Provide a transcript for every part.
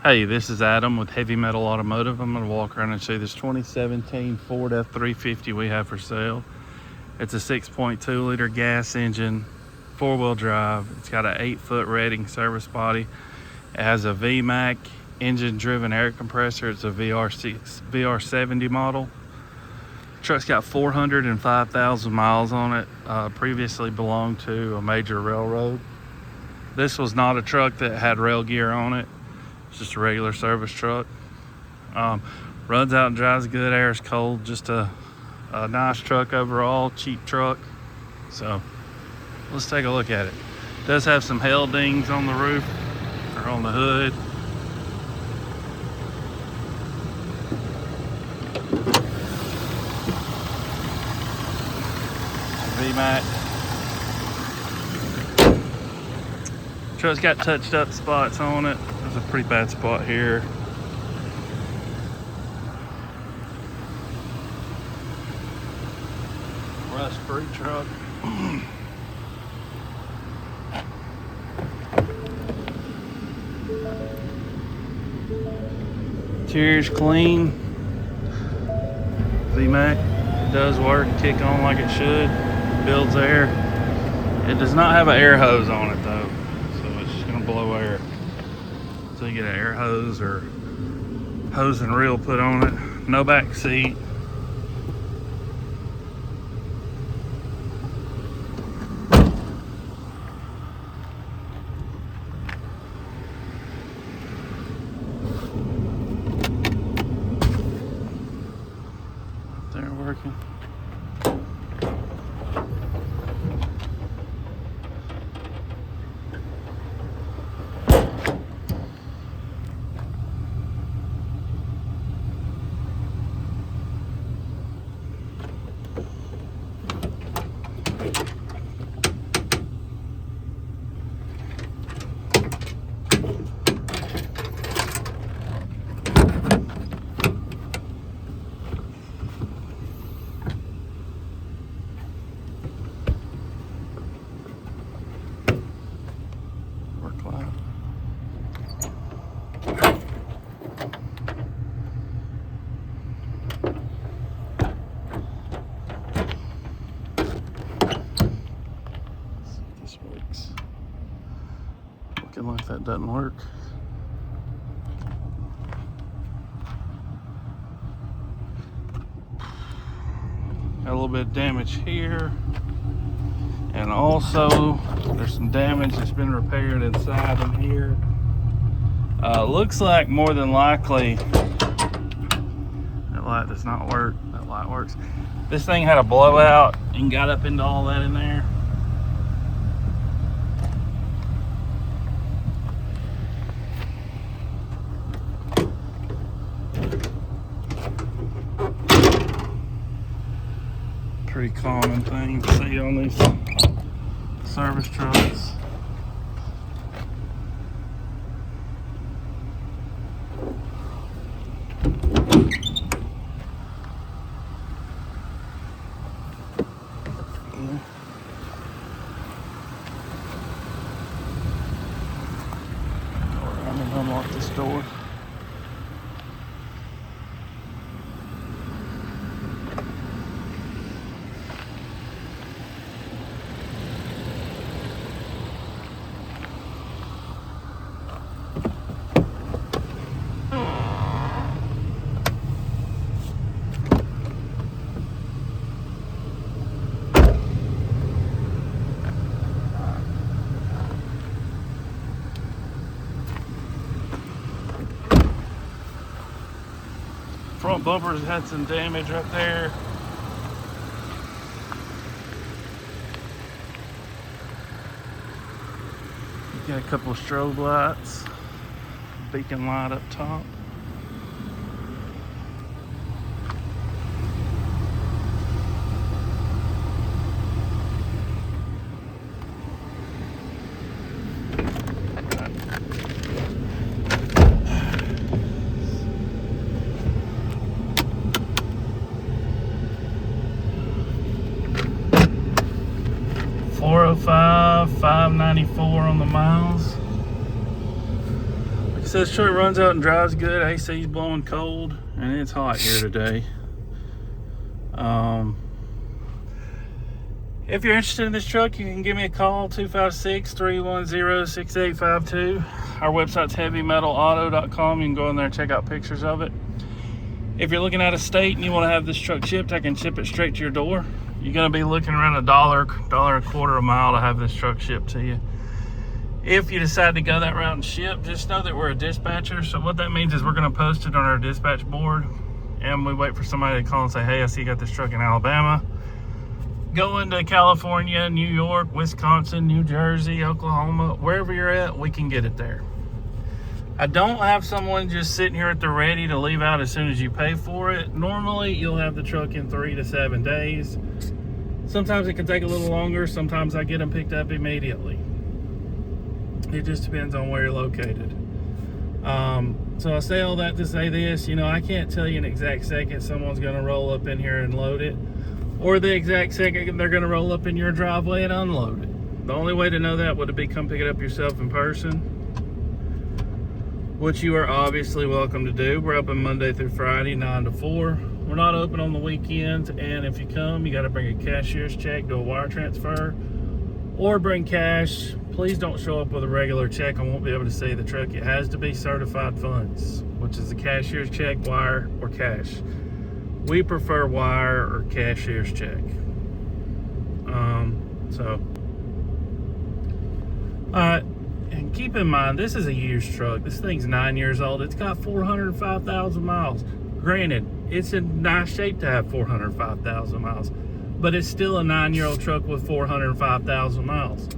Hey, this is Adam with Heavy Metal Automotive. I'm going to walk around and show you this 2017 Ford F350 we have for sale. It's a 6.2 liter gas engine, 4-wheel drive. It's got an 8-foot rating service body. It has a VMAC engine driven air compressor. It's a VR70 model. The truck's got 405,000 miles on it. Previously belonged to a major railroad. This was not a truck that had rail gear on it. It's just a regular service truck. Runs out and drives good. Air is cold. Just a nice truck overall, cheap truck. So let's take a look at it. It does have some hell dings on the roof or on the hood. VMAC. Truck's got touched up spots on it. There's a pretty bad spot here. Rust-free truck. Interior's clean. VMAC does work, kick on like it should. Builds air. It does not have an air hose on it though, so it's just gonna blow air. So you get an air hose or hose and reel put on it. No back seat. They're working. This works. Looking like that doesn't work. Got a little bit of damage here, and also there's some damage that's been repaired inside in here. Looks like more than likely that light does not work. That light works. This thing had a blowout and got up into all that in there. Pretty common thing to see on these service trucks. Go around and unlock this door. Front bumpers had some damage right there. Got a couple of strobe lights, beacon light up top. $405, $594 on the miles. Like I So this truck runs out and drives good. AC's blowing cold, and it's hot here today. If you're interested in this truck, you can give me a call, 256-310-6852. Our website's heavymetalauto.com. You can go in there and check out pictures of it. If you're looking out of state and you want to have this truck shipped, I can ship it straight to your door. You're going to be looking around $1, $1.25 a mile to have this truck shipped to you. If you decide to go that route and ship, just know that we're a dispatcher. So what that means is we're going to post it on our dispatch board, and we wait for somebody to call and say, hey, I see you got this truck in Alabama. Go into California, New York, Wisconsin, New Jersey, Oklahoma, wherever you're at, we can get it there. I don't have someone just sitting here at the ready to leave out as soon as you pay for it. Normally, you'll have the truck in 3 to 7 days. Sometimes it can take a little longer. Sometimes I get them picked up immediately. It just depends on where you're located. So I say all that to say this, I can't tell you an exact second someone's going to roll up in here and load it, or the exact second they're going to roll up in your driveway and unload it. The only way to know that would be come pick it up yourself in person, which you are obviously welcome to do. We're open Monday through Friday, 9 to 4. We're not open on the weekends, and if you come, you got to bring a cashier's check, do a wire transfer, or bring cash. Please don't show up with a regular check. I won't be able to see the truck. It has to be certified funds, which is a cashier's check, wire, or cash. We prefer wire or cashier's check. And keep in mind, this is a used truck. This thing's 9 years old. It's got 405,000 miles. Granted, it's in nice shape to have 405,000 miles, but it's still a 9-year-old truck with 405,000 miles.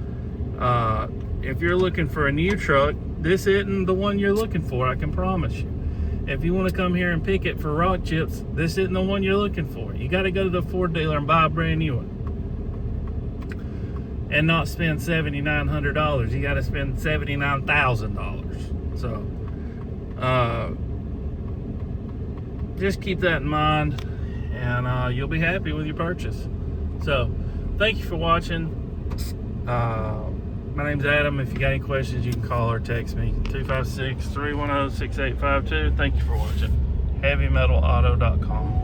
If you're looking for a new truck, this isn't the one you're looking for, I can promise you. If you want to come here and pick it for rock chips, this isn't the one you're looking for. You got to go to the Ford dealer and buy a brand new one and not spend $7,900. You got to spend $79,000. So just keep that in mind, and you'll be happy with your purchase. So thank you for watching. My name's Adam. If you got any questions, you can call or text me, 256-310-6852. Thank you for watching. HeavyMetalAuto.com.